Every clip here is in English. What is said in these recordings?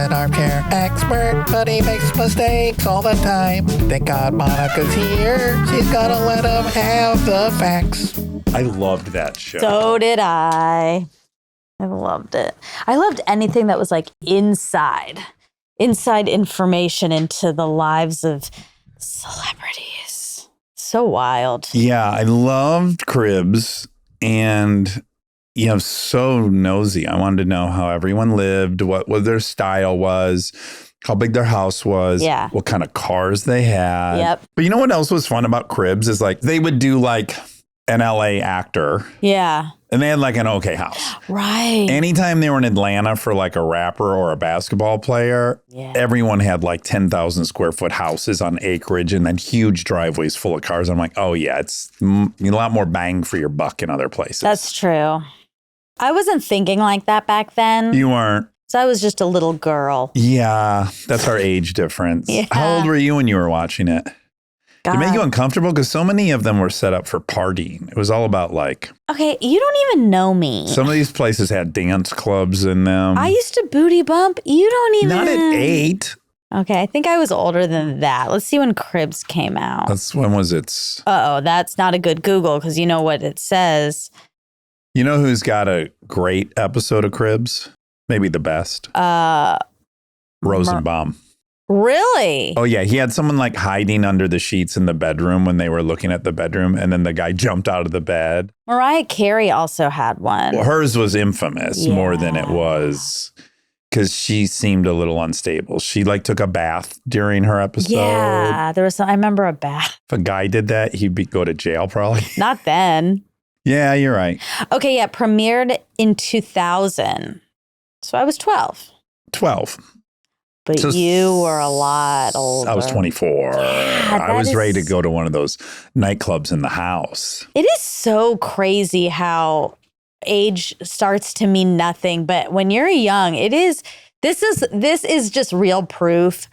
an armchair expert, but he makes mistakes all the time. Thank God Monica's here. She's gonna let him have the facts. I loved that show. So did I. I loved it. I loved anything that was like inside information into the lives of celebrities. So wild. Yeah, I loved Cribs and, so nosy. I wanted to know how everyone lived, what their style was, how big their house was, what kind of cars they had. Yep. But you know what else was fun about Cribs is like they would do like an LA actor. Yeah. And they had like an okay house. Right. Anytime they were in Atlanta for like a rapper or a basketball player, everyone had like 10,000 square foot houses on acreage and then huge driveways full of cars. I'm like, oh yeah, it's a lot more bang for your buck in other places. That's true. I wasn't thinking like that back then. You weren't. So I was just a little girl. Yeah, that's our age difference. Yeah. How old were you when you were watching it? God. Did it make you uncomfortable? Because so many of them were set up for partying. It was all about like... Okay, you don't even know me. Some of these places had dance clubs in them. I used to booty bump. You don't even... Not at 8. Okay, I think I was older than that. Let's see when Cribs came out. When was it? Uh-oh, that's not a good Google because you know what it says. You know who's got a great episode of Cribs? Maybe the best. Rosenbaum. Really? Oh, yeah. He had someone like hiding under the sheets in the bedroom when they were looking at the bedroom. And then the guy jumped out of the bed. Mariah Carey also had one. Well, hers was infamous more than it was because she seemed a little unstable. She like took a bath during her episode. Yeah, there was some, I remember a bath. If a guy did that, he'd go to jail probably. Not then. Yeah, you're right. Okay, yeah, premiered in 2000. So I was 12. 12. But So you were a lot older. I was 24. Yeah, I was ready to go to one of those nightclubs in the house. It is so crazy how age starts to mean nothing. But when you're young, it is. This is just real proof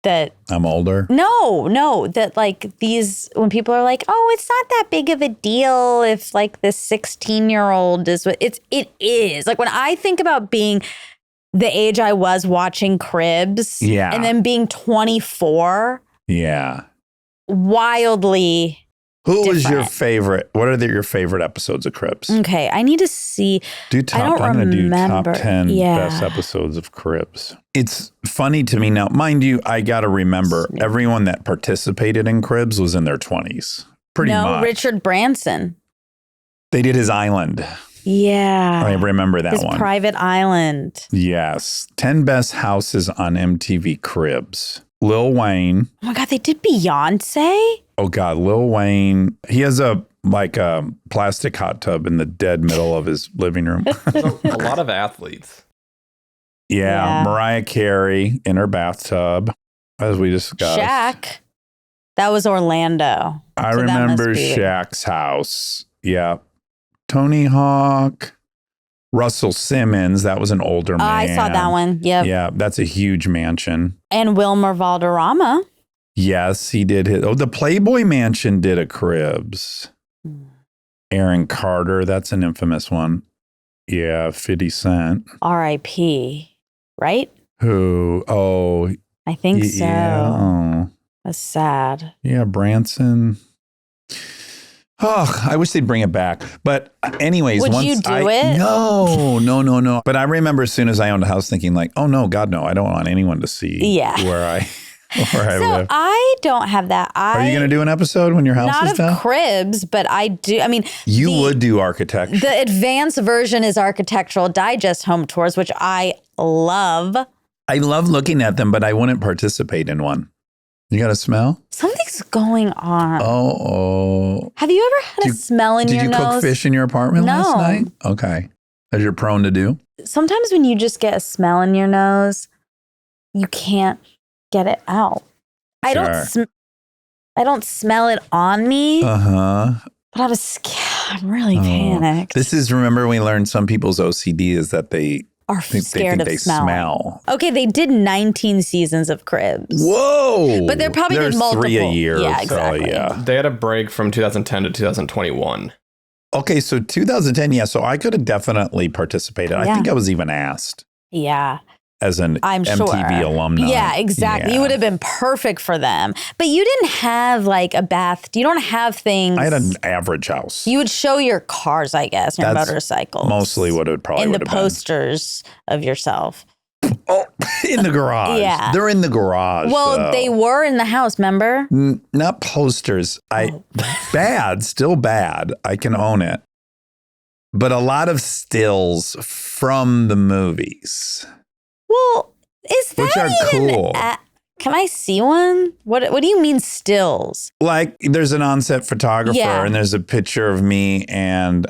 that I'm older. No, that like these, when people are like, oh, it's not that big of a deal if like this 16-year-old is what it is. Like when I think about being the age I was watching Cribs and then being 24. Yeah. Wildly Who was your different. favorite? What are your favorite episodes of Cribs? Okay, I need to see. I'm going to do top 10 best episodes of Cribs. It's funny to me now. Mind you, I got to remember everyone that participated in Cribs was in their 20s. Pretty much. No, Richard Branson. They did his island. Yeah. I remember that his one. private island. Yes. 10 best houses on MTV Cribs. Lil Wayne. Oh my God, they did Beyonce? Oh God, Lil Wayne. He has a plastic hot tub in the dead middle of his living room. A lot of athletes. Yeah, Mariah Carey in her bathtub, as we discussed. Shaq. That was Orlando. I So that remember must be- Shaq's house. Yeah. Tony Hawk. Russell Simmons. That was an older man. I saw that one. Yep. Yeah, that's a huge mansion. And Wilmer Valderrama. Yes, he did. The Playboy Mansion did a Cribs. Aaron Carter. That's an infamous one. Yeah, 50 Cent. R.I.P. Right? Who? Oh, I think so. Yeah. Oh. That's sad. Yeah, Branson. Oh, I wish they'd bring it back. But anyways, Would you do it? No. But I remember as soon as I owned a house thinking like, oh no, God, no, I don't want anyone to see where I live. I don't have that. Are you going to do an episode when your house is done? Not of Cribs, but I do. I mean, you would do architecture. The advanced version is Architectural Digest home tours, which I love. I love looking at them, but I wouldn't participate in one. You got a smell? Something's going on. Oh. Have you ever had a smell in your nose? Did you cook fish in your apartment last night? Okay. As you're prone to do? Sometimes when you just get a smell in your nose, you can't get it out. I don't smell it on me. Uh-huh. But I'm really panicked. This is, remember we learned some people's OCD is that they are scared of smell. Okay, they did 19 seasons of Cribs. Whoa! But they probably did multiple. 3 a year. Yeah, exactly. Yeah. They had a break from 2010 to 2021. Okay, so 2010, yeah. So I could have definitely participated. I think I was even asked. Yeah. as an I'm MTV sure. alumni. Yeah, exactly. Yeah. You would have been perfect for them. But you didn't have like a bath. You don't have things. I had an average house. You would show your cars, I guess, your motorcycles. Mostly what it would probably in would the have been. posters of yourself. Oh, in the garage. Yeah. They're in the garage. Well, though. they were in the house, remember? Not posters. Bad, still bad. I can own it. But a lot of stills from the movies. Well, is that Which are even cool. Can I see one? What do you mean stills? Like there's an on-set photographer and there's a picture of me and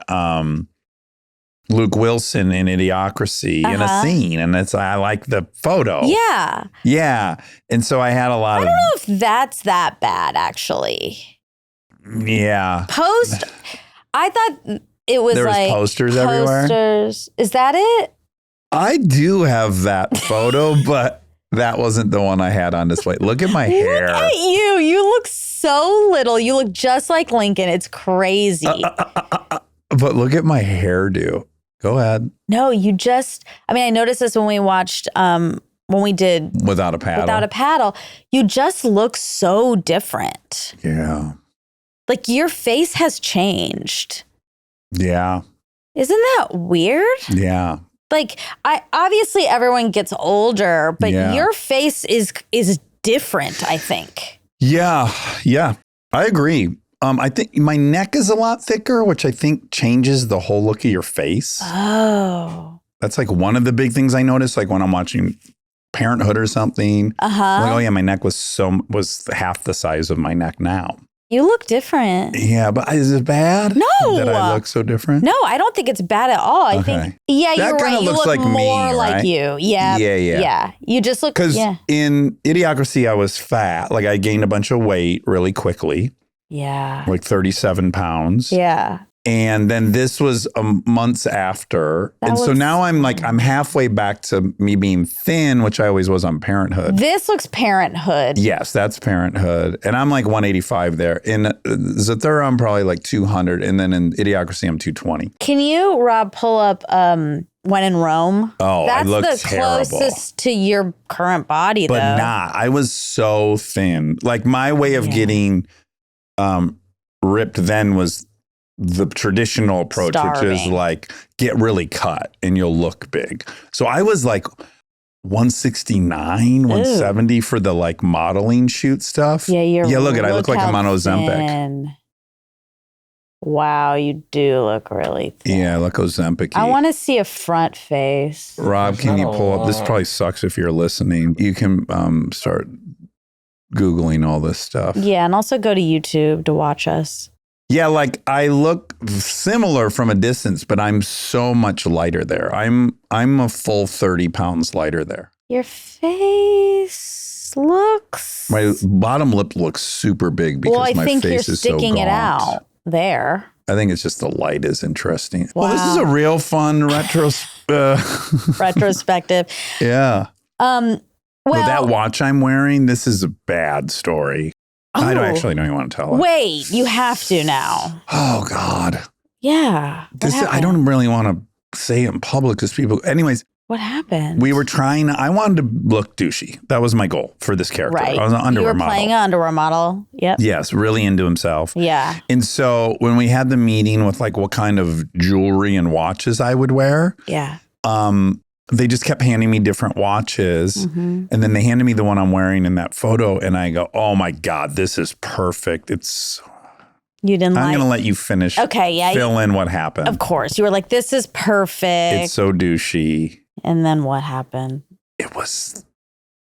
Luke Wilson in Idiocracy in a scene. And I like the photo. Yeah. Yeah. And so I had a lot of... I don't know if that's that bad, actually. Yeah. I thought it was there was like... posters everywhere? Is that it? I do have that photo, but that wasn't the one I had on display. Look at my hair. Look at you. You look so little. You look just like Lincoln. It's crazy. But look at my hairdo. Go ahead. No, I noticed this when we watched, when we did Without a Paddle. You just look so different. Yeah. Like your face has changed. Yeah. Isn't that weird? Yeah. Like obviously everyone gets older, but your face is different, I think. Yeah. Yeah. I agree. I think my neck is a lot thicker, which I think changes the whole look of your face. Oh. That's like one of the big things I notice, like when I'm watching Parenthood or something. Like, oh yeah, my neck was half the size of my neck now. You look different. Yeah, but is it bad? No. That I look so different? No, I don't think it's bad at all. I think, you're right. You looks look like more me, like right? you. Yeah. Yeah. You just look, because in Idiocracy, I was fat. Like I gained a bunch of weight really quickly. Yeah. Like 37 pounds. Yeah. And then this was months after. So now I'm halfway back to me being thin, which I always was on Parenthood. This looks Parenthood. Yes, that's Parenthood. And I'm like 185 there. In Zathura, I'm probably like 200. And then in Idiocracy, I'm 220. Can you, Rob, pull up When in Rome? Oh, that's I look the terrible. closest to your current body, but though. not. I was so thin. Like my way of getting ripped then was the traditional approach, which is like get really cut and you'll look big. So I was like 169, 170 for the like modeling shoot stuff. Yeah, I look like I'm on Ozempic. Thin. Wow, you do look really thin. Yeah, I look Ozempic. I want to see a front face. Rob, can you pull up? This probably sucks if you're listening. You can start Googling all this stuff. Yeah, and also go to YouTube to watch us. Yeah, like I look similar from a distance, but I'm so much lighter there. I'm a full 30 pounds lighter there. Your face looks... My bottom lip looks super big because my face is so gaunt. Well, I think you're sticking it out there. I think it's just the light is interesting. Wow. Well, this is a real fun retrospective. Yeah. Well, that watch I'm wearing, this is a bad story. I don't even want to tell it. Wait, you have to now. Oh, God. Yeah. I don't really want to say it in public because people... Anyways. What happened? I wanted to look douchey. That was my goal for this character. Right. I was an underwear model. You were playing an underwear model. Yep. Yes, really into himself. Yeah. And so when we had the meeting with like what kind of jewelry and watches I would wear. Yeah. They just kept handing me different watches. Mm-hmm. And then they handed me the one I'm wearing in that photo. And I go, oh my God, this is perfect. I'm going to let you finish. Okay, yeah. Fill in what happened. Of course. You were like, this is perfect. It's so douchey. And then what happened? It was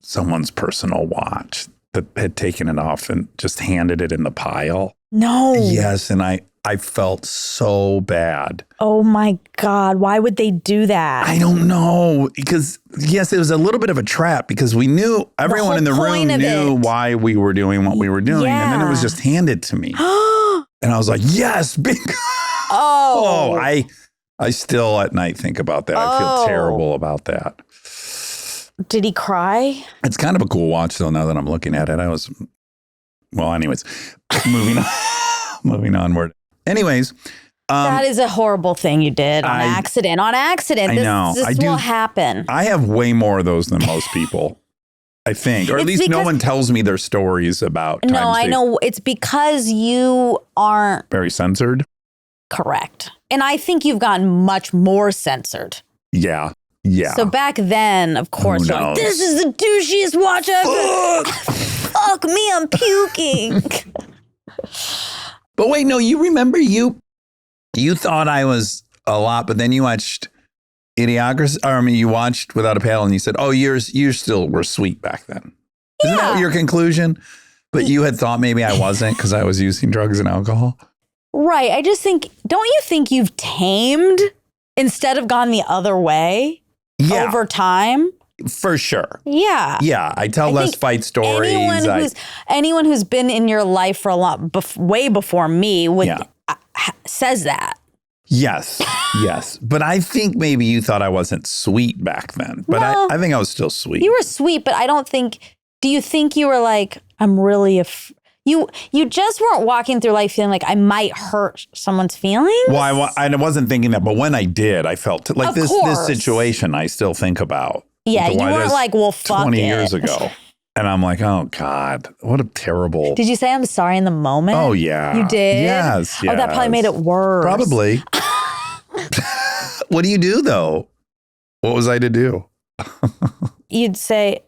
someone's personal watch that had taken it off and just handed it in the pile. No. Yes. And I felt so bad. Oh my God. Why would they do that? I don't know. Because yes, it was a little bit of a trap because we knew everyone in the room knew why we were doing what we were doing. Yeah. And then it was just handed to me. And I was like, yes, bingo. Oh, I still at night think about that. I feel terrible about that. Did he cry? It's kind of a cool watch though, now that I'm looking at it. Anyways, moving onward. Anyways, That is a horrible thing you did on accident. On accident. I know. This will happen. I have way more of those than most people, I think. Or at least no one tells me their stories about times. No, I know. It's because you aren't very censored. Correct. And I think you've gotten much more censored. Yeah. Yeah. So back then, of course, you're like, this is the douchiest watch ever. Fuck me, I'm puking. But wait, no, you remember you thought I was a lot, but then you watched Idiocracy. Or, I mean, you watched Without a Paddle and you said, oh, you still were sweet back then. Isn't that your conclusion? But you had thought maybe I wasn't because I was using drugs and alcohol. Right. I just think, don't you think you've tamed instead of gone the other way over time? For sure. Yeah. Yeah. I tell less fight stories. Anyone who's been in your life for a lot, way before me says that. Yes. Yes. But I think maybe you thought I wasn't sweet back then. But I think I was still sweet. You were sweet, but I don't think, do you think you were like, I'm really you just weren't walking through life feeling like I might hurt someone's feelings? Well, I wasn't thinking that, but when I did, I felt like this situation I still think about. Yeah, you weren't like, well, fuck 20 years ago. And I'm like, oh, God, what a terrible. Did you say I'm sorry in the moment? Oh, yeah. You did? Yes. Oh, that probably made it worse. Probably. What do you do, though? What was I to do? You'd say,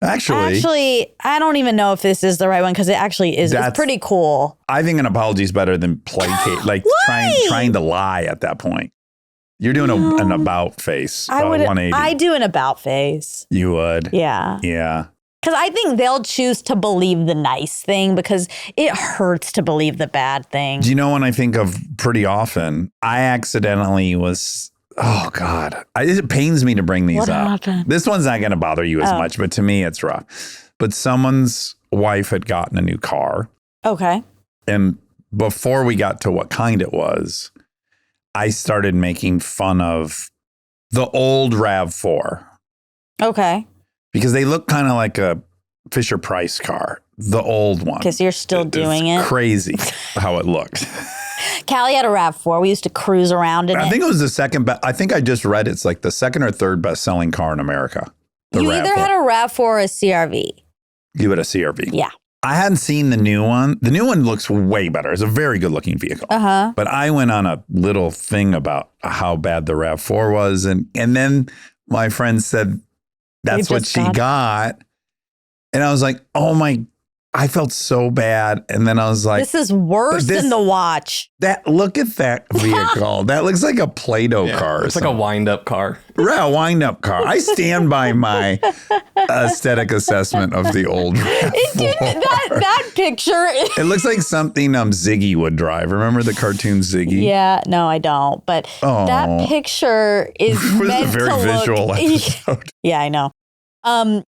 Actually, I don't even know if this is the right one because it actually is. It's pretty cool. I think an apology is better than placate, like trying to lie at that point. You're doing an about face. 180. I do an about face. You would? Yeah. Yeah. Because I think they'll choose to believe the nice thing because it hurts to believe the bad thing. Do you know when I think of pretty often, I accidentally was... Oh, God. It pains me to bring these up. What happened? This one's not going to bother you as much, but to me, it's rough. But someone's wife had gotten a new car. Okay. And before we got to what kind it was, I started making fun of the old RAV4. Okay. Because they look kind of like a Fisher Price car, the old one. Because you're still doing it. Crazy how it looked. Callie had a RAV4. We used to cruise around in it. I think it was the second. I think I just read it's like the second or third best selling car in America. You either had a RAV4 or a CRV. You had a CRV. Yeah. I hadn't seen the new one. The new one looks way better. It's a very good looking vehicle. Uh-huh. But I went on a little thing about how bad the RAV4 was. And then my friend said, that's what she got. And I was like, oh my, I felt so bad. And then I was like, this is worse than the watch. Look at that vehicle. That looks like a Play-Doh car. It's like a wind-up car. Right, a wind-up car. I stand by my aesthetic assessment of the old RAV4. That picture. It looks like something Ziggy would drive. Remember the cartoon Ziggy? Yeah, no, I don't. But that picture is meant to look. It was a very visual episode. Yeah, I know.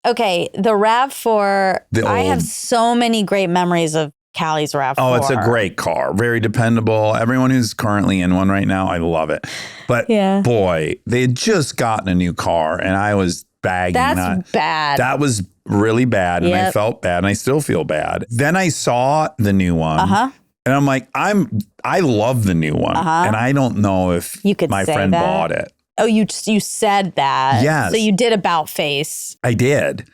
Okay, the RAV4, I have so many great memories of Callie's RAV4. Oh, it's a great car. Very dependable. Everyone who's currently in one right now, I love it. But boy, they had just gotten a new car and I was bagging. That's bad. That was really bad and I felt bad and I still feel bad. Then I saw the new one. And I'm like, I love the new one. And I don't know if my friend bought it. Oh, you said that. Yes. So you did about face. I did.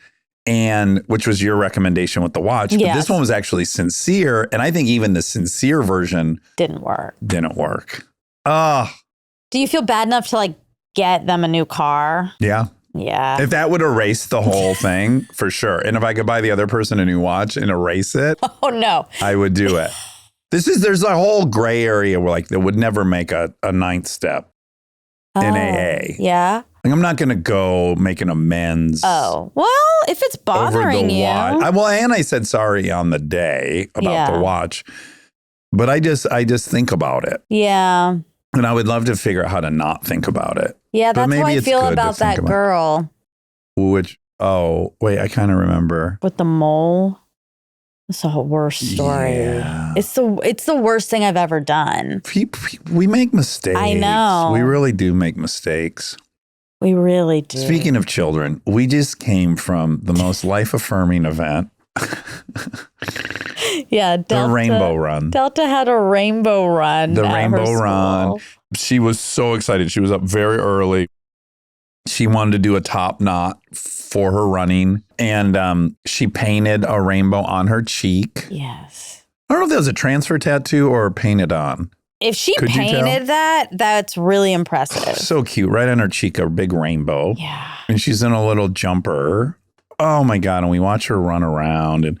And which was your recommendation with the watch. But this one was actually sincere. And I think even the sincere version didn't work. Do you feel bad enough to like get them a new car? Yeah. Yeah. If that would erase the whole thing, for sure. And if I could buy the other person a new watch and erase it. Oh, no. I would do it. There's a whole gray area where like they would never make a ninth step. In AA. Yeah. Like, I'm not going to go make an amends. Oh, well, if it's bothering you. And I said sorry on the day about the watch. But I just think about it. Yeah. And I would love to figure out how to not think about it. Yeah, that's how I feel about that girl. Which, I kind of remember. With the mole. It's a worst story. Yeah. It's the worst thing I've ever done. We make mistakes. I know. We really do make mistakes. We really do. Speaking of children, we just came from the most life-affirming event. Yeah, the rainbow run. Delta had a rainbow run. The rainbow run. She was so excited. She was up very early. She wanted to do a top knot for her running. And she painted a rainbow on her cheek. Yes. I don't know if that was a transfer tattoo or painted on. If she painted that, that's really impressive. So cute. Right on her cheek, a big rainbow. Yeah. And she's in a little jumper. Oh my God. And we watch her run around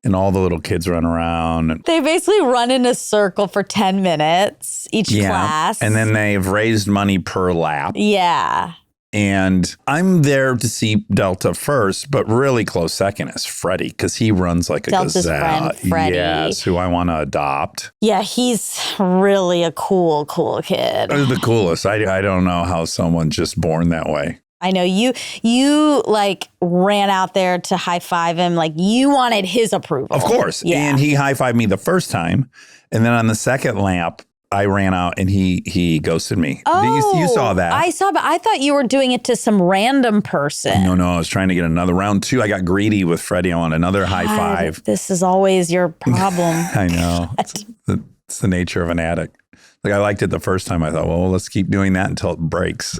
and all the little kids run around. They basically run in a circle for 10 minutes, each class. And then they've raised money per lap. Yeah. And I'm there to see Delta first, but really close second is Freddie because he runs like a Delta's gazelle. Friend, Freddie. Yes, who I want to adopt. Yeah, he's really a cool kid. The coolest. I don't know how someone's just born that way. I know you like ran out there to high five him. Like you wanted his approval. Of course. Yeah. And he high fived me the first time. And then on the second lap, I ran out and he ghosted me. Oh, you saw that. I saw, but I thought you were doing it to some random person. No, I was trying to get another round 2. I got greedy with Freddie. I want another high five. This is always your problem. I know. It's the nature of an addict. Like I liked it the first time. I thought, well, let's keep doing that until it breaks.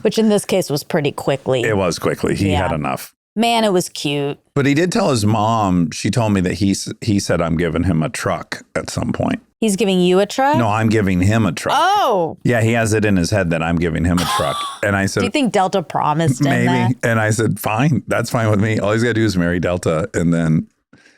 Which in this case was pretty quickly. It was quickly. He had enough. Man, it was cute. But he did tell his mom, she told me that he said, I'm giving him a truck at some point. He's giving you a truck? No, I'm giving him a truck. Oh. Yeah, he has it in his head that I'm giving him a truck. And I said, do you think Delta promised him maybe? And I said, fine, that's fine with me. All he's got to do is marry Delta and then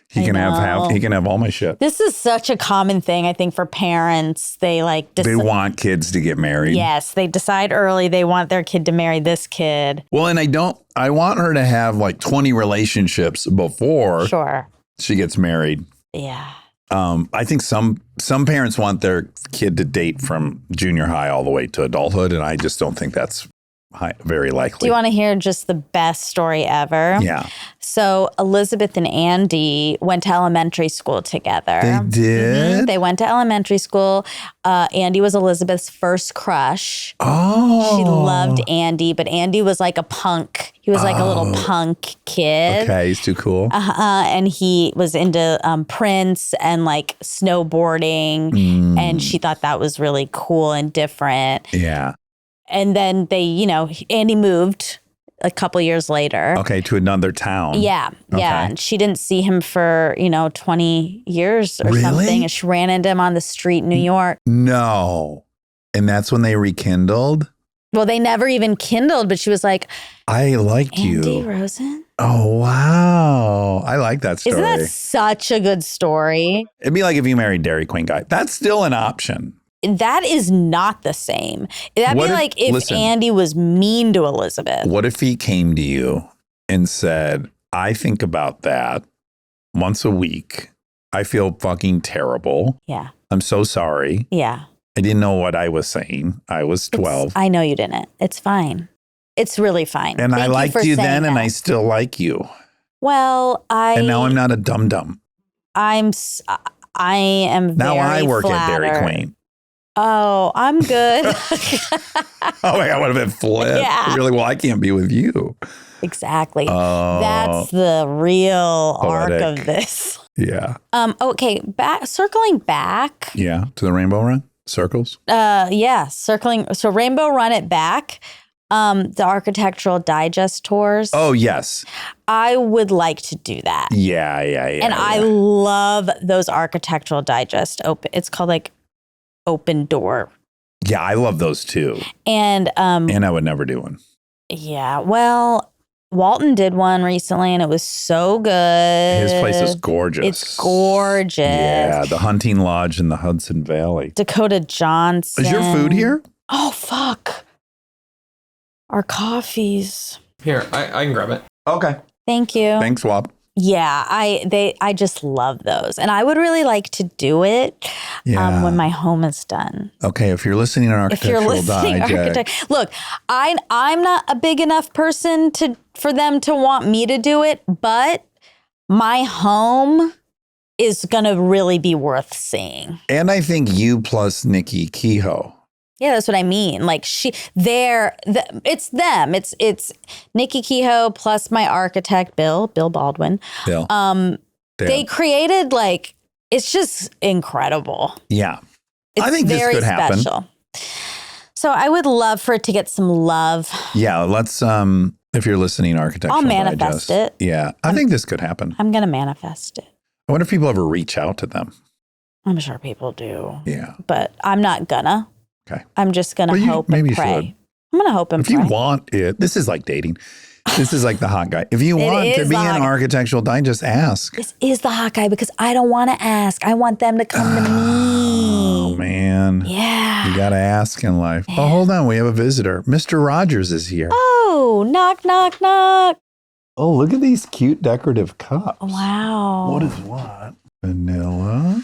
he can have all my shit. This is such a common thing, I think, for parents. They they want kids to get married. Yes, they decide early they want their kid to marry this kid. Well, and I want her to have like 20 relationships before she gets married. Yeah. I think some parents want their kid to date from junior high all the way to adulthood, and I just don't think that's very likely. Do you want to hear just the best story ever? Yeah. So Elizabeth and Andy went to elementary school together. They did? Mm-hmm. They went to elementary school. Andy was Elizabeth's first crush. Oh. She loved Andy, but Andy was like a punk. He was like a little punk kid. Okay, he's too cool. And he was into Prince and like snowboarding. And she thought that was really cool and different. Yeah. And then Andy moved a couple years later. Okay, to another town. Yeah, okay. yeah. And she didn't see him for, 20 years or something. And she ran into him on the street in New York. No. And that's when they rekindled? Well, they never even kindled, but she was like, I liked you. Andy Rosen? Oh, wow. I like that story. Isn't that such a good story? It'd be like if you married Dairy Queen guy. That's still an option. That is not the same. That'd be like if Andy was mean to Elizabeth. What if he came to you and said, I think about that once a week. I feel fucking terrible. Yeah. I'm so sorry. Yeah. I didn't know what I was saying. I was 12. I know you didn't. It's fine. It's really fine. And I liked you then and I still like you. Well, And now I'm not a dum-dum. I am very Now I work flattered. at Dairy Queen. Oh, I'm good. Oh my God, I would have been flipped. Yeah. You're like, well, I can't be with you. Exactly. Oh. That's the real Poetic. arc of this. Yeah. Okay. Circling back. Yeah. To the Rainbow Run? Circles? Yeah. Circling. So Rainbow Run it back. The Architectural Digest tours. Oh, yes. I would like to do that. Yeah. And I love those Architectural Digest it's called like Open Door. Yeah, I love those too. And I would never do one. Yeah. Well, Walton did one recently and it was so good. His place is gorgeous. It's gorgeous. Yeah, the hunting lodge in the Hudson Valley. Dakota Johnson. Is your food here? Oh, fuck. Our coffees. Here, I can grab it. Okay. Thank you. Thanks, Wop. Yeah, I just love those. And I would really like to do it when my home is done. Okay, if you're listening to Architectural Digest. Look, I'm not a big enough person for them to want me to do it, but my home is going to really be worth seeing. And I think you plus Nikki Kehoe. Yeah, that's what I mean. Like it's them. It's Nikki Kehoe plus my architect, Bill Baldwin. Bill. They created it's just incredible. Yeah. I think this could happen. Special. So I would love for it to get some love. Yeah, let's if you're listening, Architectural I'll manifest it. Yeah, I think this could happen. I'm going to manifest it. I wonder if people ever reach out to them. I'm sure people do. Yeah. But I'm not gonna. Okay. I'm just going to hope and pray. I'm going to hope and pray. If you want it, this is like dating. This is like the hot guy. If you want to be an architectural guy, just ask. This is the hot guy because I don't want to ask. I want them to come to me. Oh, man. Yeah. You got to ask in life. Yeah. Oh, hold on. We have a visitor. Mr. Rogers is here. Oh, knock, knock, knock. Oh, look at these cute decorative cups. Wow. What is what? Vanilla.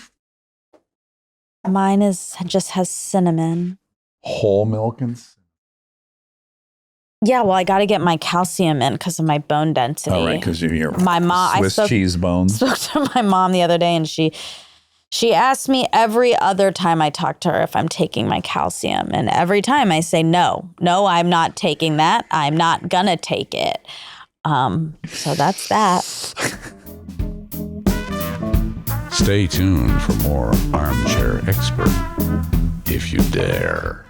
Mine just has cinnamon. Whole milk and cinnamon. Yeah, well, I got to get my calcium in because of my bone density. Oh, right, because you're my mom. Swiss cheese bones. I spoke to my mom the other day, and she asked me every other time I talk to her if I'm taking my calcium, and every time I say no, I'm not taking that. I'm not gonna take it. So that's that. Stay tuned for more Armchair Expert, if you dare.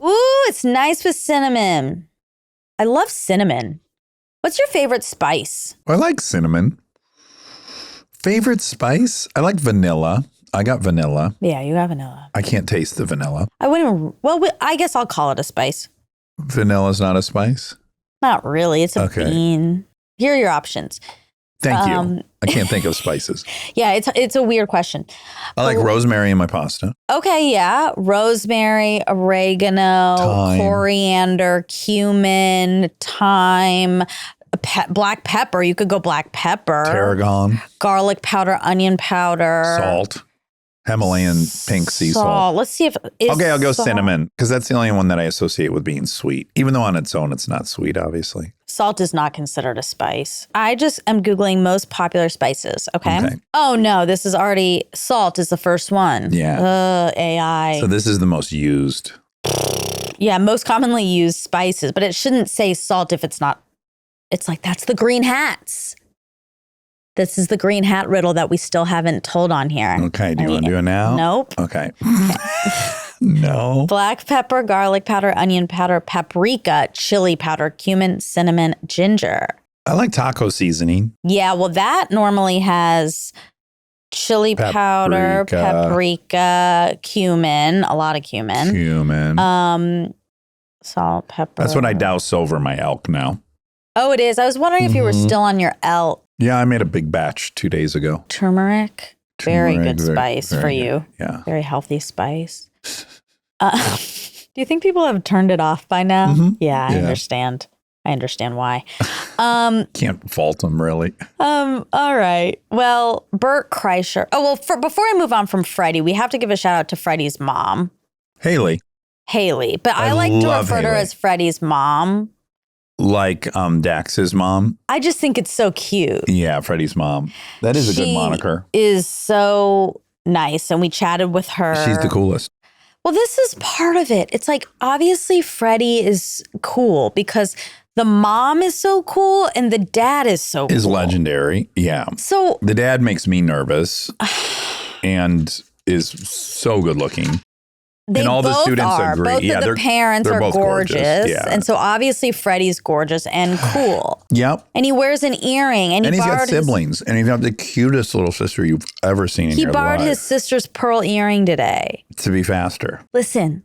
Ooh, it's nice with cinnamon. I love cinnamon. What's your favorite spice? I like cinnamon. Favorite spice? I like vanilla. I got vanilla. Yeah, you have vanilla. I can't taste the vanilla. I wouldn't. Well, I guess I'll call it a spice. Vanilla's not a spice? Not really. It's a bean. Here are your options. Thank you. I can't think of spices. Yeah, it's a weird question. I like rosemary in my pasta. Okay, yeah. Rosemary, oregano, coriander, cumin, thyme, black pepper. You could go black pepper. Tarragon. Garlic powder, onion powder. Salt. Himalayan pink sea salt. Let's see if okay, I'll go cinnamon because that's the only one that I associate with being sweet. Even though on its own, it's not sweet, obviously. Salt is not considered a spice. I just am Googling most popular spices, okay? Oh, no, this is already, salt is the first one. Yeah. AI. So this is the most used. Yeah, most commonly used spices, but it shouldn't say salt if it's not. It's like, that's the green hats. This is the green hat riddle that we still haven't told on here. Okay, do you want to do it now? Nope. Okay. No. Black pepper, garlic powder, onion powder, paprika, chili powder, cumin, cinnamon, ginger. I like taco seasoning. Yeah, well, that normally has chili powder, paprika, cumin, a lot of cumin. Salt, pepper. That's what I douse over my elk now. Oh, it is. I was wondering if you were still on your elk. Yeah, I made a big batch 2 days ago. Turmeric. Very good spice for you. Yeah. Very healthy spice. Do you think people have turned it off by now? Mm-hmm. Yeah, I understand. I understand why. Can't fault them, really. All right. Well, Bert Kreischer. Oh, well, before I move on from Freddie, we have to give a shout out to Freddie's mom. Haley. But I like to refer to her as Freddie's mom. Like Dax's mom. I just think it's so cute. Yeah, Freddie's mom. That is a good moniker. Is so nice. And we chatted with her. She's the coolest. Well, this is part of it. It's like, obviously Freddie is cool because the mom is so cool and the dad is so cool. Is legendary. Yeah. So the dad makes me nervous and is so good looking. They and all both the students are. agree. Both of the parents are gorgeous. Yeah. And so obviously Freddie's gorgeous and cool. Yep. And he wears an earring. And he's got siblings. And he's got the cutest little sister you've ever seen in your life. He borrowed his sister's pearl earring today. To be faster. Listen,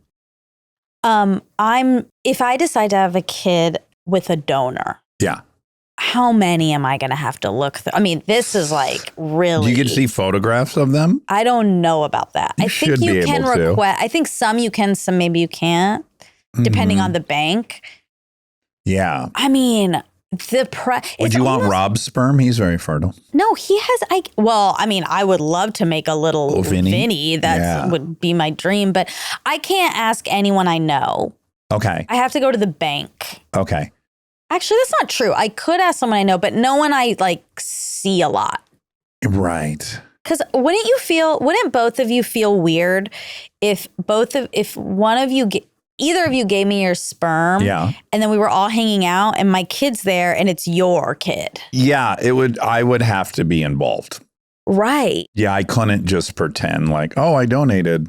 if I decide to have a kid with a donor. Yeah. How many am I going to have to look through? I mean, this is like really. Do you get to see photographs of them? I don't know about that. I think you can request. I think some you can, some maybe you can't, depending on the bank. Yeah. I mean, would you want Rob's sperm? He's very fertile. No, he has. I would love to make a little Vinny. That would be my dream, but I can't ask anyone I know. Okay. I have to go to the bank. Okay. Actually, that's not true. I could ask someone I know, but no one I see a lot. Right. Because wouldn't both of you feel weird if one of you either of you gave me your sperm. Yeah. And then we were all hanging out and my kid's there and it's your kid. Yeah, I would have to be involved. Right. Yeah, I couldn't just pretend like, oh, I donated.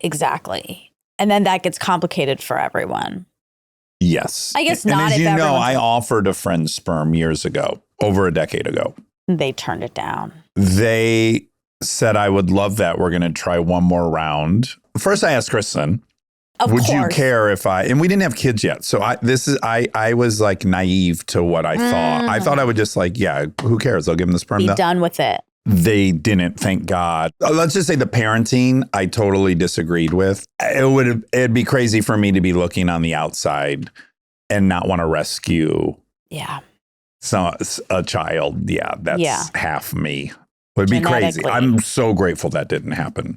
Exactly. And then that gets complicated for everyone. Yes. I guess and not. as if you know, everyone's- I offered a friend sperm years ago, over a decade ago. They turned it down. They said, I would love that. We're going to try one more round. First, I asked Kristen, would you care if and we didn't have kids yet. So I was like naive to what I thought. I thought I would just like, yeah, who cares? I'll give them the sperm. Be done with it. They didn't, thank God. Let's just say the parenting, I totally disagreed with. It'd be crazy for me to be looking on the outside and not want to rescue a child. Yeah, that's half me. Would be crazy. I'm so grateful that didn't happen.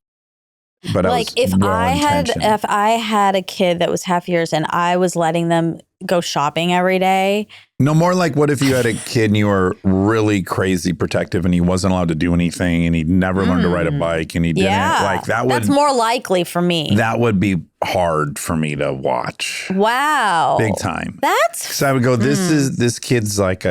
But like if I had a kid that was half yours and I was letting them go shopping every day. No, more like what if you had a kid and you were really crazy protective and he wasn't allowed to do anything and he never learned to ride a bike and he didn't like that. That's more likely for me. That would be hard for me to watch. Wow. Big time. That's. So I would go, this kid's like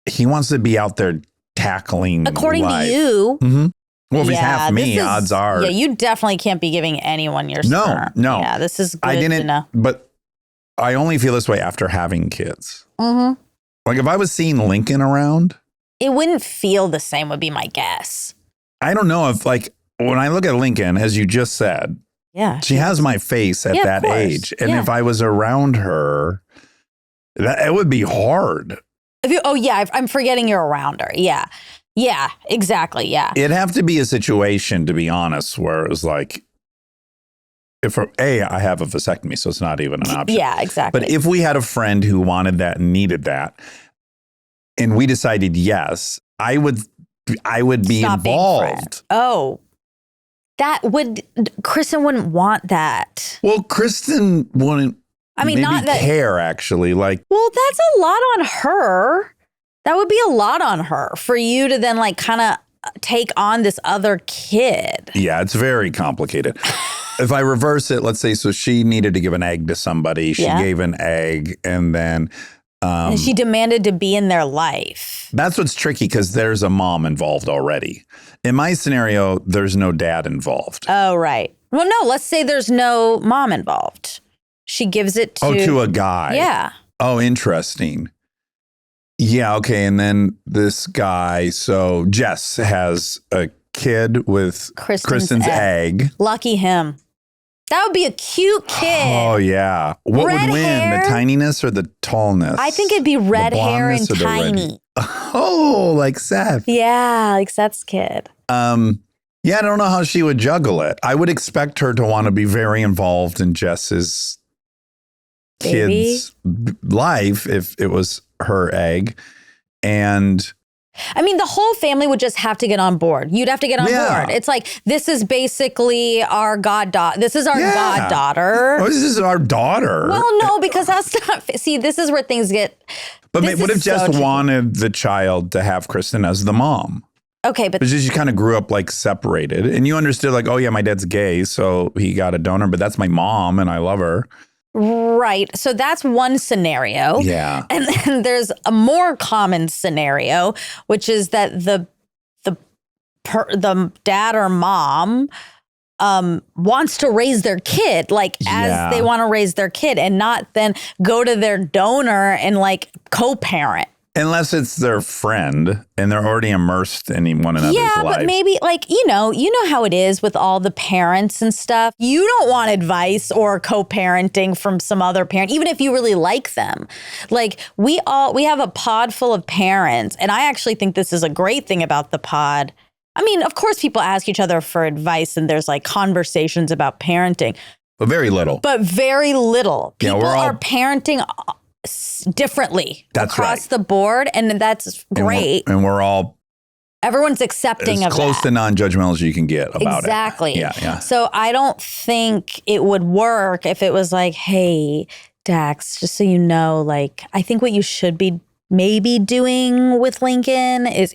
he wants to be out there tackling according life. to you. Mm-hmm. Well, if he's half me, odds are. Yeah, you definitely can't be giving anyone your sperm. No. Yeah, this is good I didn't, to know. But I only feel this way after having kids. Mm-hmm. Like if I was seeing Lincoln around. It wouldn't feel the same would be my guess. I don't know if like when I look at Lincoln, as you just said, she has my face at that age. And if I was around her, it would be hard. I'm forgetting you're around her. Yeah. Yeah, exactly. Yeah. It'd have to be a situation, to be honest, where it was like, I have a vasectomy, so it's not even an option. Yeah, exactly. But if we had a friend who wanted that and needed that, and we decided yes, I would be involved. Oh, Kristen wouldn't want that. Well, Kristen wouldn't. I mean, not that care actually. Like, well, that's a lot on her. That would be a lot on her for you to then like kind of take on this other kid. Yeah, it's very complicated. If I reverse it, let's say, so she needed to give an egg to somebody. She gave an egg and then and she demanded to be in their life. That's what's tricky because there's a mom involved already. In my scenario, there's no dad involved. Oh, right. Well, no, let's say there's no mom involved. She gives it to a guy. Yeah. Oh, interesting. Yeah, okay. And then this guy, so Jess has a kid with Kristen's egg. Lucky him. That would be a cute kid. Oh, yeah. What would win, the tininess or the tallness? I think it'd be red hair and tiny. Oh, like Seth. Yeah, like Seth's kid. Yeah, I don't know how she would juggle it. I would expect her to want to be very involved in Jess's kid's life if it was her egg. And I mean, the whole family would just have to get on board. You'd have to get on board. It's like, this is basically our goddaughter. This is our goddaughter. Oh, this is our daughter. Well, no, because that's not, see, this is where things get. But what if Jess wanted the child to have Kristen as the mom? Okay, but just you kind of grew up like separated and you understood like, oh yeah, my dad's gay, so he got a donor, but that's my mom and I love her. Right. So that's one scenario. Yeah. And then there's a more common scenario, which is that the dad or mom wants to raise their kid as they want to raise their kid and not then go to their donor and like co-parent. Unless it's their friend and they're already immersed in one another's life. Yeah, but maybe like, you know how it is with all the parents and stuff. You don't want advice or co-parenting from some other parent, even if you really like them. Like we have a pod full of parents, and I actually think this is a great thing about the pod. I mean, of course, people ask each other for advice and there's like conversations about parenting. But very little. People are parenting differently across the board, and that's great. And we're all everyone's accepting of close that. to non-judgmental you can get about exactly. it. Yeah. So I don't think it would work if it was like, hey, Dax, just so you know, like I think what you should be maybe doing with Lincoln is,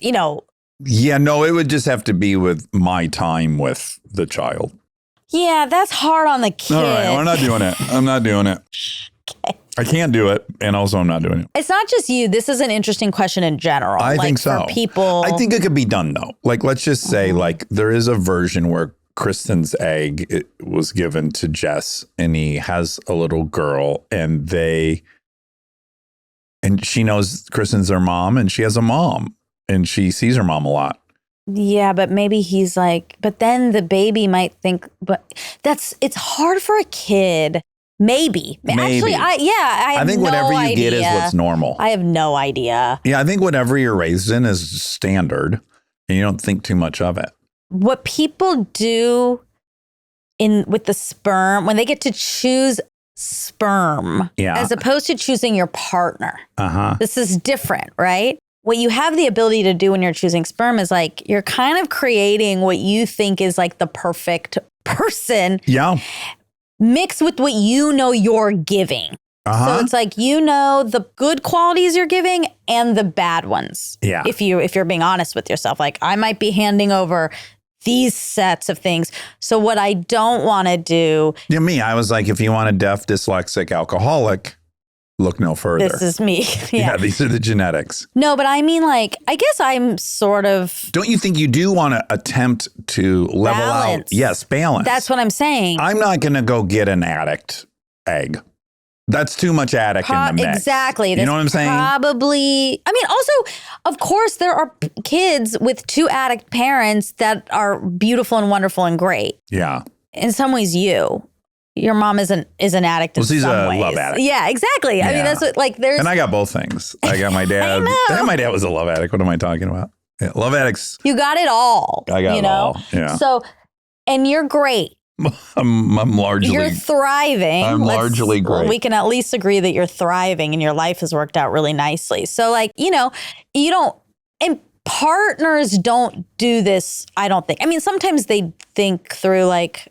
Yeah, no, it would just have to be with my time with the child. Yeah, that's hard on the kid. All right, we're not doing it. I'm not doing it. Okay. I can't do it, and also I'm not doing it. It's not just you. This is an interesting question in general. I think so. For people. I think it could be done, though. Like, let's just say, like, there is a version where Kristen's egg was given to Jess, and he has a little girl, and she knows Kristen's her mom, and she has a mom, and she sees her mom a lot. Yeah, but maybe he's like, but then the baby might think, but it's hard for a kid. Maybe. Actually, I have think no whatever you idea. get is what's normal. I have no idea. Yeah, I think whatever you're raised in is standard, and you don't think too much of it. What people do with the sperm, when they get to choose sperm, as opposed to choosing your partner, this is different, right? What you have the ability to do when you're choosing sperm is like, you're kind of creating what you think is like the perfect person. Yeah. Mixed with what you know you're giving. So it's like, you know, the good qualities you're giving and the bad ones. Yeah. If you're being honest with yourself, like I might be handing over these sets of things. So what I don't want to do. Yeah, me. I was like, if you want a deaf, dyslexic, alcoholic, look no further. This is me. Yeah, these are the genetics. No, but I mean, like, I guess I'm sort of. Don't you think you do want to attempt to level out? Yes, balance. That's what I'm saying. I'm not going to go get an addict egg. That's too much addict in the mix. Exactly. You know what I'm saying? Probably. I mean, also, of course, there are kids with two addict parents that are beautiful and wonderful and great. Yeah. In some ways, your mom is an addict in some ways. She's a love addict. Yeah, exactly. Yeah. I mean, that's what, like, there's. And I got both things. I got my dad. My dad was a love addict. What am I talking about? Yeah, love addicts. You got it all. I got it all. Yeah. So, and you're great. I'm largely. You're thriving. I'm largely great. We can at least agree that you're thriving and your life has worked out really nicely. So, like, you know, you don't. And partners don't do this, I don't think. I mean, sometimes they think through like,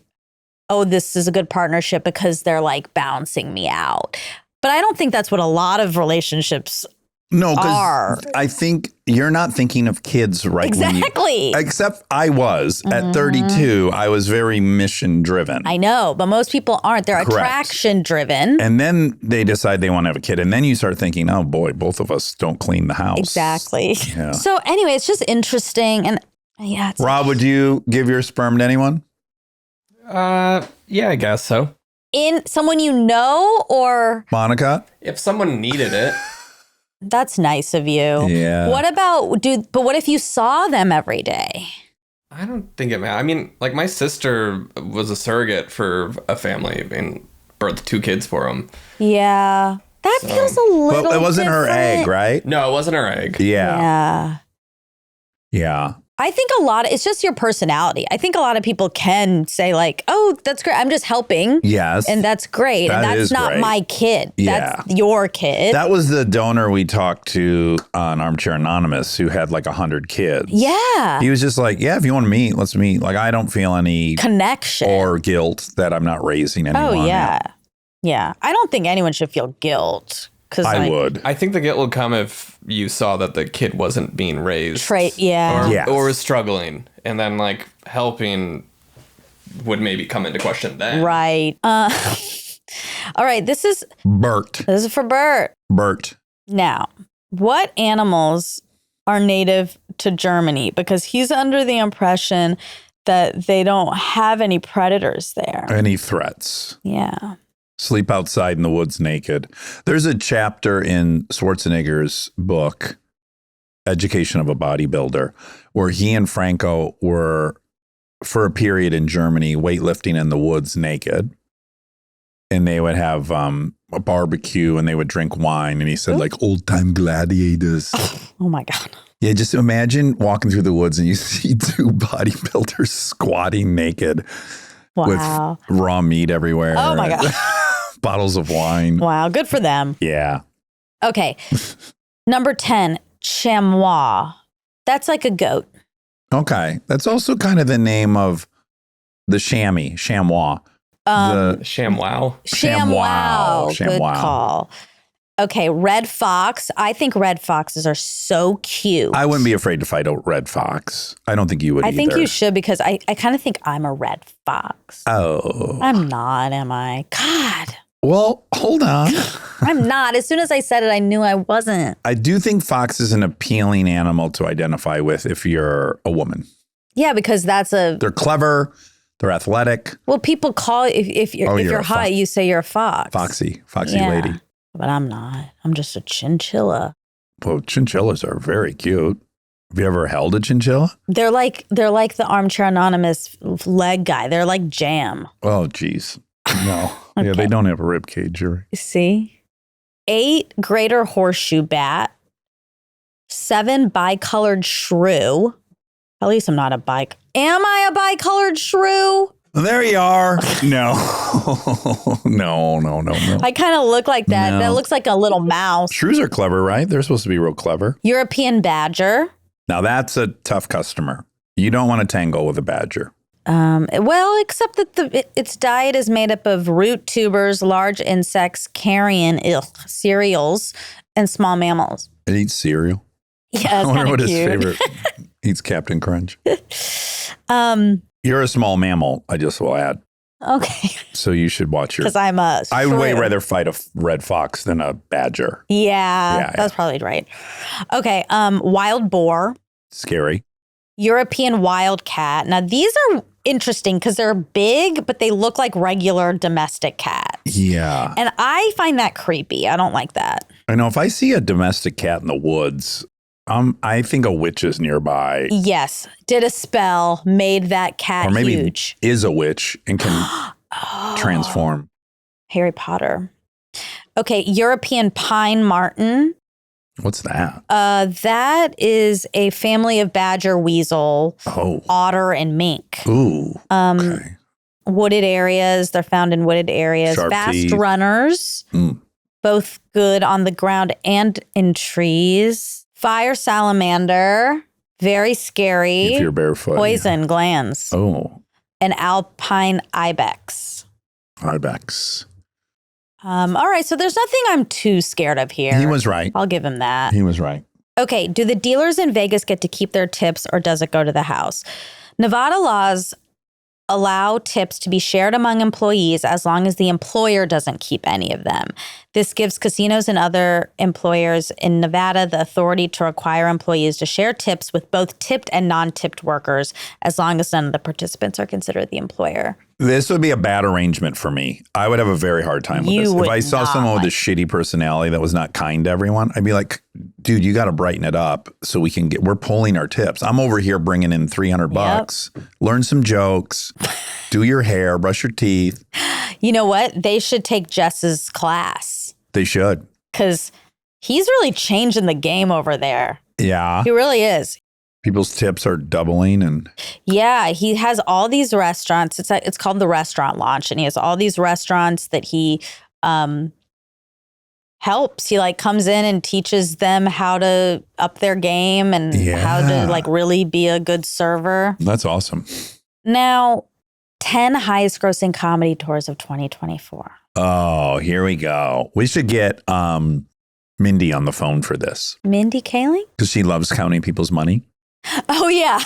oh, this is a good partnership because they're like bouncing me out. But I don't think that's what a lot of relationships are. I think you're not thinking of kids right. Exactly. Except I was. At 32, I was very mission driven. I know, but most people aren't. They're attraction driven. And then they decide they want to have a kid. And then you start thinking, oh boy, both of us don't clean the house. Exactly. Yeah. So anyway, it's just interesting. And yeah. Rob, would you give your sperm to anyone? Yeah, I guess so. In someone you know, or Monica? If someone needed it. That's nice of you. Yeah. What about, but what if you saw them every day? I don't think it matters. I mean, like my sister was a surrogate for a family and birthed 2 kids for them. Yeah. That feels a little But it wasn't different. her egg, right? No, it wasn't her egg. Yeah. Yeah. I think it's just your personality. I think a lot of people can say like, oh, that's great. I'm just helping. Yes. And that's great. And that's not great. my kid. Yeah. That's your kid. That was the donor we talked to on Armchair Anonymous who had like 100 kids. Yeah. He was just like, yeah, if you want to meet, let's meet. Like, I don't feel any connection or guilt that I'm not raising anyone. Oh, yeah. Yeah. I don't think anyone should feel guilt. I would. I think the guilt would come if you saw that the kid wasn't being raised. Or was struggling. And then like helping would maybe come into question then. Right. All right. This is Bert. This is for Bert. Bert. Now, what animals are native to Germany? Because he's under the impression that they don't have any predators there. Any threats. Yeah. Sleep outside in the woods naked. There's a chapter in Schwarzenegger's book, Education of a Bodybuilder, where he and Franco were, for a period in Germany, weightlifting in the woods naked. And they would have a barbecue and they would drink wine. And he said, like old time gladiators. Oh, my God. Yeah, just imagine walking through the woods and you see 2 bodybuilders squatting naked. Wow. With raw meat everywhere. Oh, my God. Bottles of wine. Wow. Good for them. Yeah. Okay. Number 10, chamois. That's like a goat. Okay. That's also kind of the name of the chamois. ShamWow. ShamWow. Good call. Okay, red fox. I think red foxes are so cute. I wouldn't be afraid to fight a red fox. I don't think you would I either. think you should because I kind of think I'm a red fox. Oh. I'm not, am I? God. Well, hold on. I'm not. As soon as I said it, I knew I wasn't. I do think fox is an appealing animal to identify with if you're a woman. Yeah, because they're clever. They're athletic. Well, people call if you're hot, you say you're a fox. Foxy lady. But I'm not. I'm just a chinchilla. Well, chinchillas are very cute. Have you ever held a chinchilla? They're like the Armchair Anonymous leg guy. They're like jam. Oh, geez. No. Okay. Yeah, they don't have a rib cage. See? 8 greater horseshoe bat. 7 bicolored shrew. At least I'm not a bike. Am I a bicolored shrew? There you are. No. No. I kind of look like that. No. That looks like a little mouse. Shrews are clever, right? They're supposed to be real clever. European badger. Now that's a tough customer. You don't want to tangle with a badger. Well, except that its diet is made up of root tubers, large insects, carrion, cereals, and small mammals. It eats cereal. Yeah, I wonder what cute. his favorite eats. Captain Crunch. You're a small mammal. I just will add. Okay. So you should watch your. Because I'm a. I would way rather fight a red fox than a badger. Yeah, that's probably right. Okay. Wild boar. Scary. European wildcat. Now these are interesting because they're big, but they look like regular domestic cats. Yeah. And I find that creepy. I don't like that. I know if I see a domestic cat in the woods, I think a witch is nearby. Yes. Did a spell, made that cat or maybe huge. Is a witch and can transform. Harry Potter. Okay. European pine marten. What's that? That is a family of badger, weasel, otter, and mink. Ooh. Okay. Wooded areas. They're found in wooded areas. Sharp Fast teeth. runners. Both good on the ground and in trees. Fire salamander. Very scary. If you're barefoot. Poison glands. Oh. An alpine ibex. Ibex. All right, so there's nothing I'm too scared of here. He was right. I'll give him that. He was right. Okay, do the dealers in Vegas get to keep their tips or does it go to the house? Nevada laws allow tips to be shared among employees as long as the employer doesn't keep any of them. This gives casinos and other employers in Nevada the authority to require employees to share tips with both tipped and non-tipped workers as long as none of the participants are considered the employer. This would be a bad arrangement for me. I would have a very hard time with this. If I saw someone with a shitty personality that was not kind to everyone, I'd be like, dude, you got to brighten it up so we're pulling our tips. I'm over here bringing in $300. Learn some jokes, do your hair, brush your teeth. You know what? They should take Jess's class. They should. Because he's really changing the game over there. Yeah. He really is. People's tips are doubling and yeah, he has all these restaurants. It's called the Restaurant Launch, and he has all these restaurants that he helps. He comes in and teaches them how to up their game and how to really be a good server. That's awesome. Now, 10 highest grossing comedy tours of 2024. Oh, here we go. We should get Mindy on the phone for this. Mindy Kaling? Because she loves counting people's money. Oh, yeah.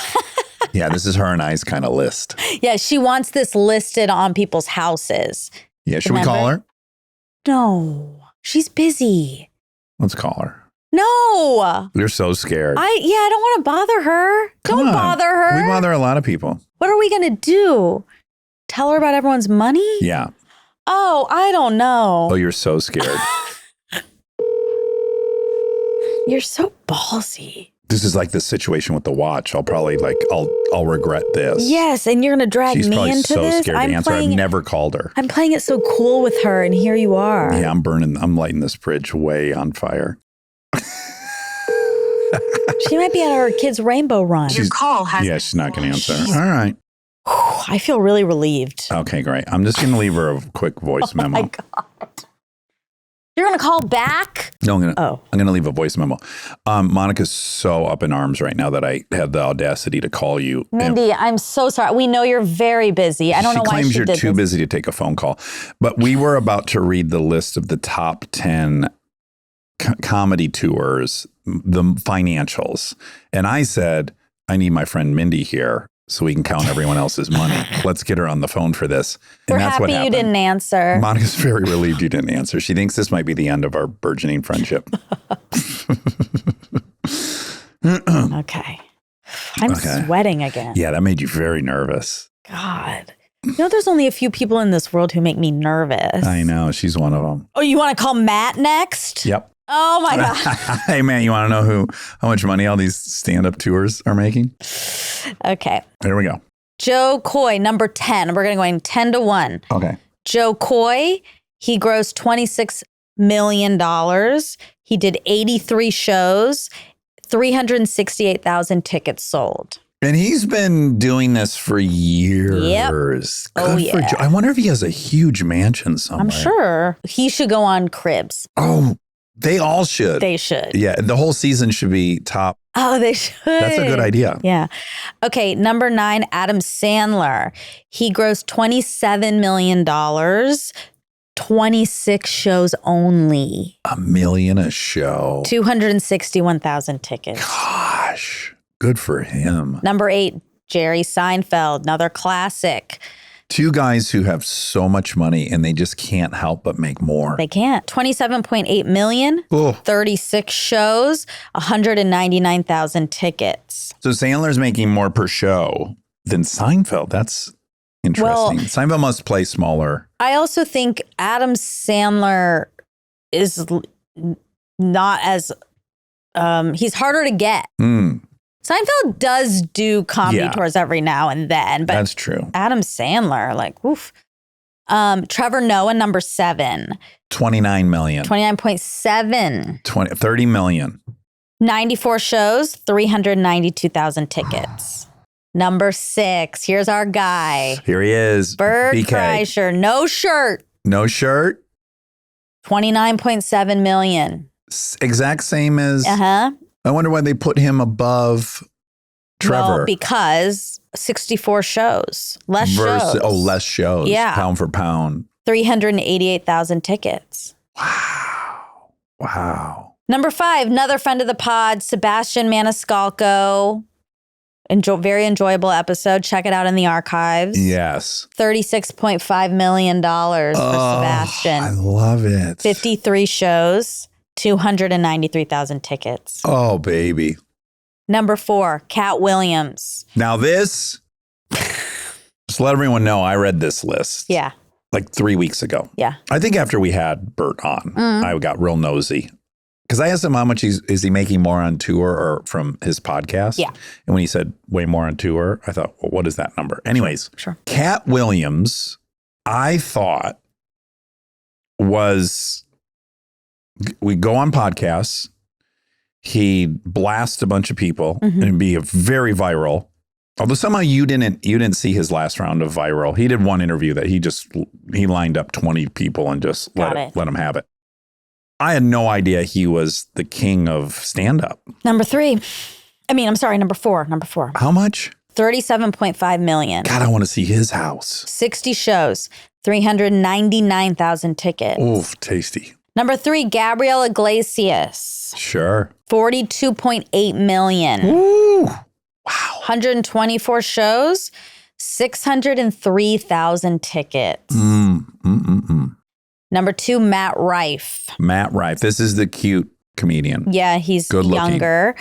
Yeah, this is her and I's kind of list. Yeah, she wants this listed on people's houses. Yeah, should we call her? No, she's busy. Let's call her. No. You're so scared. I don't want to bother her. Don't bother her. We bother a lot of people. What are we going to do? Tell her about everyone's money? Yeah. Oh, I don't know. Oh, you're so scared. You're so ballsy. This is like the situation with the watch. I'll probably I'll regret this. Yes, and you're going to drag She's me probably into so this. scared to answer. I've never called her. I'm playing it so cool with her, and here you are. Yeah, I'm lighting this fridge way on fire. She might be at her kid's rainbow run. Your call has she's not going to answer. All right. I feel really relieved. Okay, great. I'm just going to leave her a quick voice memo. Oh my God. You're going to call back? No, I'm going to leave a voice memo. Monica's so up in arms right now that I had the audacity to call you. Mindy, I'm so sorry. We know you're very busy. I don't know why she claims you're too this. busy to take a phone call. But we were about to read the list of the top 10 comedy tours, the financials. And I said, I need my friend Mindy here so we can count everyone else's money. Let's get her on the phone for this. And We're that's happy what happened. you didn't answer. Monica's very relieved you didn't answer. She thinks this might be the end of our burgeoning friendship. Okay. I'm sweating again. Yeah, that made you very nervous. God. You know, there's only a few people in this world who make me nervous. I know. She's one of them. Oh, you want to call Matt next? Yep. Oh, my God. Hey, man, you want to know how much money all these stand-up tours are making? Okay. There we go. Joe Coy, number 10. We're going 10 to 1. Okay. Joe Coy, he grossed $26 million. He did 83 shows, 368,000 tickets sold. And he's been doing this for years. Yep. Good for Joe. I wonder if he has a huge mansion somewhere. I'm sure. He should go on Cribs. Oh, they all should. They should. Yeah, the whole season should be top. Oh, they should. That's a good idea. Yeah. Okay, number 9, Adam Sandler. He grossed $27 million, 26 shows only. $1 million a show. 261,000 tickets. Gosh, good for him. Number 8, Jerry Seinfeld, another classic. 2 guys who have so much money and they just can't help but make more. They can't. 27.8 million, 36 shows, 199,000 tickets. So Sandler's making more per show than Seinfeld. That's interesting. Well, Seinfeld must play smaller. I also think Adam Sandler is not as, he's harder to get. Seinfeld does do comedy tours every now and then, but that's true. Adam Sandler, like, oof. Trevor Noah, number 7. 29 million. 29.7. 30 million. 94 shows, 392,000 tickets. Number 6, here's our guy. Here he is. Bert BK. Kreischer, no shirt. No shirt. 29.7 million. Exact same as. Uh-huh. I wonder why they put him above Trevor. Well, because 64 shows. Less shows. Oh, less shows. Yeah. Pound for pound. 388,000 tickets. Wow. Number 5, another friend of the pod, Sebastian Maniscalco. Very enjoyable episode. Check it out in the archives. Yes. $36.5 million for Sebastian. I love it. 53 shows, 293,000 tickets. Oh, baby. Number 4, Cat Williams. Now this, just let everyone know, I read this list. Yeah. Like 3 weeks ago. Yeah. I think after we had Bert on, I got real nosy. Because I asked him how much is he making more on tour or from his podcast? Yeah. And when he said way more on tour, I thought, well, what is that number? Anyways, Sure. Cat Williams, I thought we go on podcasts, he'd blast a bunch of people and be very viral. Although somehow you didn't see his last round of viral. He did one interview that he lined up 20 people and just let them have it. I had no idea he was the king of stand-up. Number 4. Number 4. How much? 37.5 million. God, I want to see his house. 60 shows, 399,000 tickets. Oof, tasty. Number 3, Gabriel Iglesias. Sure. 42.8 million. Ooh. Wow. 124 shows, 603,000 tickets. Number 2, Matt Rife. Matt Rife. This is the cute comedian. Yeah, he's good younger.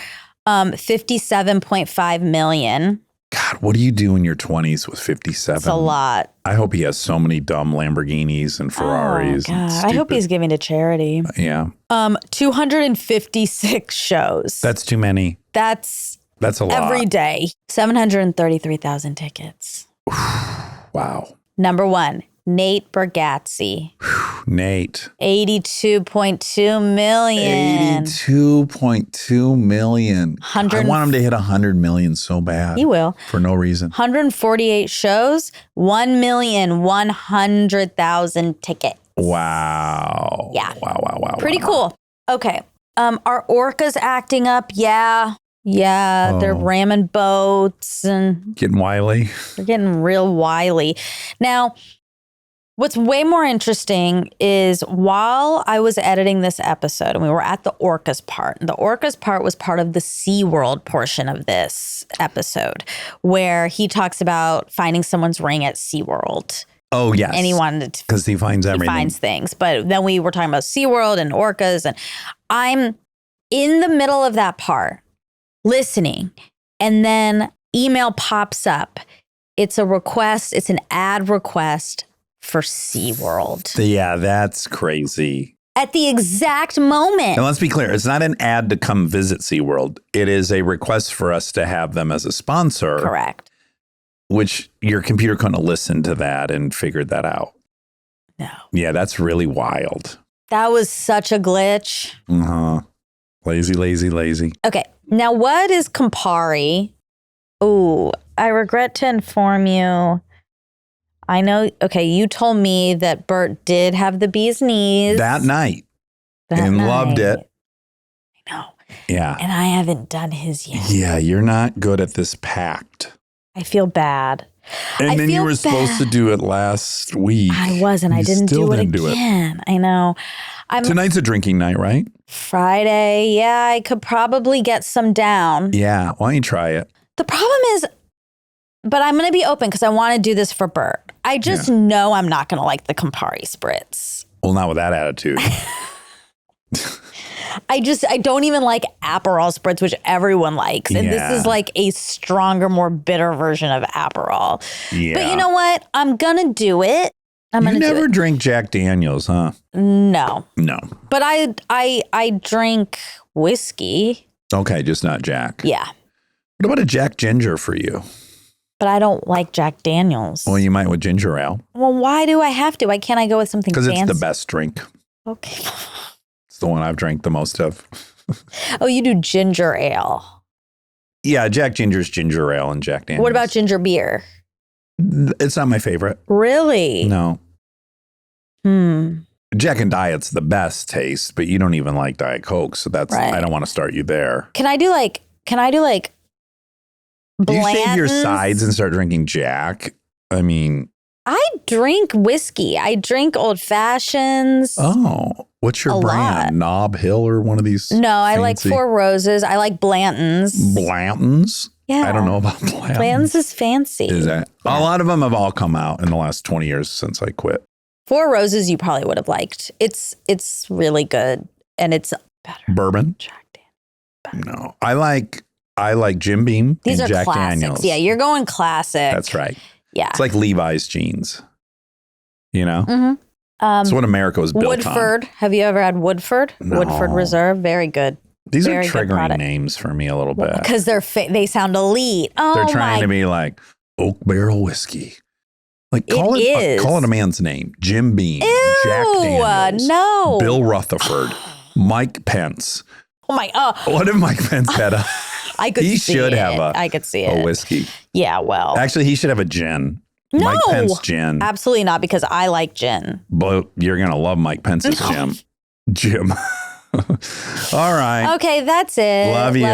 57.5 million. God, what do you do in your 20s with 57? It's a lot. I hope he has so many dumb Lamborghinis and Ferraris. Oh, God. I hope he's giving to charity. Yeah. 256 shows. That's too many. That's a lot. Every day. 733,000 tickets. Wow. Number 1, Nate Bargatze. Nate. 82.2 million. 82.2 million. I want him to hit 100 million so bad. He will. For no reason. 148 shows, 1,100,000 tickets. Wow. Yeah. Wow. Pretty cool. Okay. Are orcas acting up? Yeah. They're ramming boats and getting wily. they're getting real wily. Now, What's way more interesting is while I was editing this episode and we were at the orcas part, and the orcas part was part of the SeaWorld portion of this episode where he talks about finding someone's ring at SeaWorld. Oh, yes. And he wanted to. Because he finds everything. He finds things. But then we were talking about SeaWorld and orcas, and I'm in the middle of that part listening, and then email pops up. It's a request. It's an ad request for SeaWorld. Yeah, that's crazy. At the exact moment. And let's be clear, it's not an ad to come visit SeaWorld. It is a request for us to have them as a sponsor. Correct. Which your computer couldn't have listened to that and figured that out. No. Yeah, that's really wild. That was such a glitch. Uh-huh. Lazy, lazy, lazy. Okay. Now, what is Campari? Oh, I regret to inform you. I know, okay, you told me that Bert did have the bee's knees. That night. Loved it. I know. Yeah. And I haven't done his yet. Yeah, you're not good at this pact. I feel bad. And then you were supposed to do it last week. I was, and I didn't do it again. I know. Tonight's a drinking night, right? Friday. Yeah, I could probably get some down. Yeah, why don't you try it? The problem is, but I'm going to be open because I want to do this for Bert. I just know I'm not going to like the Campari spritz. Well, not with that attitude. I don't even like Aperol spritz, which everyone likes. And this is like a stronger, more bitter version of Aperol. Yeah. But you know what? I'm going to do it. You never drink Jack Daniels, huh? No. No. But I drink whiskey. Okay, just not Jack. Yeah. What about a Jack Ginger for you? But I don't like Jack Daniels. Well, you might with ginger ale. Well, why do I have to? Why can't I go with something fancy? Because it's the best drink. Okay. It's the one I've drank the most of. Oh, you do ginger ale. Yeah, Jack Ginger's ginger ale and Jack Daniels. What about ginger beer? It's not my favorite. Really? No. Jack and Diet's the best taste, but you don't even like Diet Coke, so that's right. I don't want to start you there. Can I do like Do you shave your Blanton's? sides and start drinking Jack? I mean, I drink whiskey. I drink old fashions. oh, what's your A brand? lot. Knob Hill or one of these? No, I like fancy- Four Roses. I like Blanton's. Blanton's? Yeah. I don't know about Blanton's. Blanton's is fancy. Is that? Yeah. A lot of them have all come out in the last 20 years since I quit. Four Roses you probably would have liked. It's really good and it's better. Bourbon? Jack Daniels. No. I like Jim Beam These and are Jack classics. Daniels. Yeah, you're going classic. That's right. Yeah. It's like Levi's jeans. You know? Mm-hmm. It's what America was built Woodford. on. Have you ever had Woodford? No. Woodford Reserve. Very good. These Very are good triggering product. names for me a little bit. Because they sound elite. Oh, They're trying to be like Oak Barrel Whiskey. Like call it a man's name. Jim Beam, Ew, Jack Daniels, no. Bill Rutherford, Mike Pence. Oh my! What if Mike Pence had a? I could. He see should it. have I could see it. a whiskey. Yeah. Well. Actually, he should have a gin. No. Mike Pence gin. Absolutely not, because I like gin. But you're gonna love Mike Pence's Jim. All right. Okay, that's it. Love you.